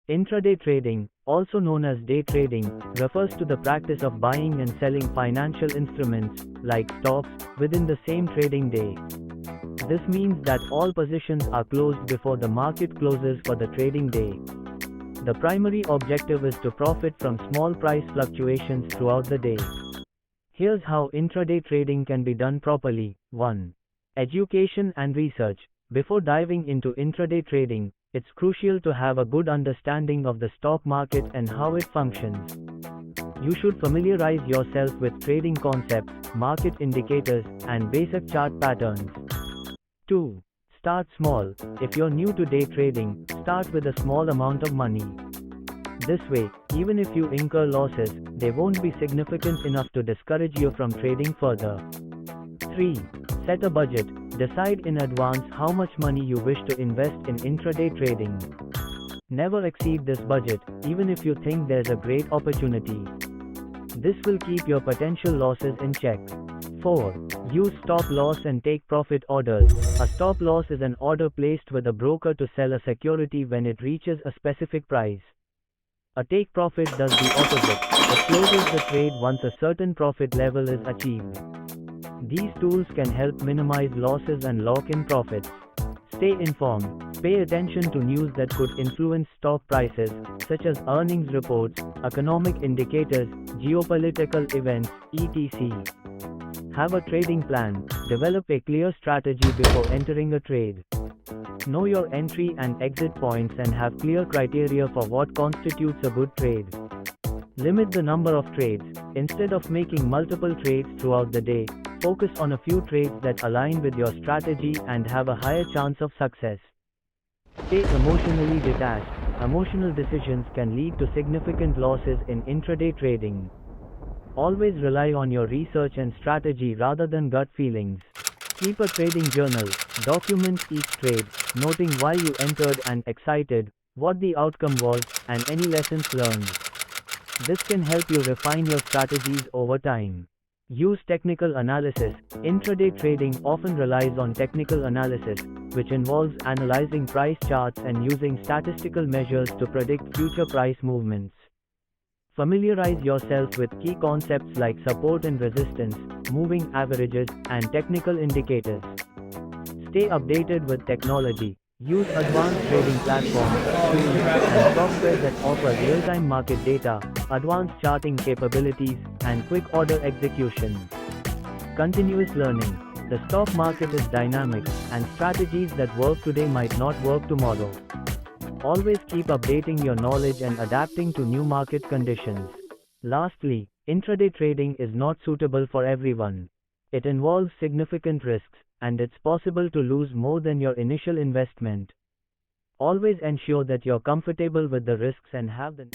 Intraday trading, also known as day trading, refers to the practice of buying and selling financial instruments, like stocks, within the same trading day. This means that all positions are closed before the market closes for the trading day. The primary objective is to profit from small price fluctuations throughout the day. Here's how intraday trading can be done properly. 1. Education and research. Before diving into intraday trading, it's crucial to have a good understanding of the stock market and how it functions. You should familiarize yourself with trading concepts, market indicators, and basic chart patterns. 2. Start small. If you're new to day trading, start with a small amount of money. This way, even if you incur losses, they won't be significant enough to discourage you from trading further. 3. Set a budget. Decide in advance how much money you wish to invest in intraday trading. Never exceed this budget, even if you think there's a great opportunity. This will keep your potential losses in check. 4. Use stop loss and take profit orders. A stop loss is an order placed with a broker to sell a security when it reaches a specific price. A take profit does the opposite. It closes the trade once a certain profit level is achieved. These tools can help minimize losses and lock in profits. Stay informed. Pay attention to news that could influence stock prices, such as earnings reports, economic indicators, geopolitical events, etc. Have a trading plan. Develop a clear strategy before entering a trade. Know your entry and exit points and have clear criteria for what constitutes a good trade. Limit the number of trades. Instead of making multiple trades throughout the day, focus on a few trades that align with your strategy and have a higher chance of success. Stay emotionally detached. Emotional decisions can lead to significant losses in intraday trading. Always rely on your research and strategy rather than gut feelings. Keep a trading journal. Document each trade, noting why you entered and excited, what the outcome was, and any lessons learned. This can help you refine your strategies over time. Use technical analysis. Intraday trading often relies on technical analysis, which involves analyzing price charts and using statistical measures to predict future price movements. Familiarize yourself with key concepts like support and resistance, moving averages, and technical indicators. Stay updated with technology. Use advanced trading platforms, tools, and software that offer real-time market data, advanced charting capabilities, and quick order execution. Continuous learning. The stock market is dynamic, and strategies that work today might not work tomorrow. Always keep updating your knowledge and adapting to new market conditions. Lastly, intraday trading is not suitable for everyone. It involves significant risks, and it's possible to lose more than your initial investment. Always ensure that you're comfortable with the risks and have the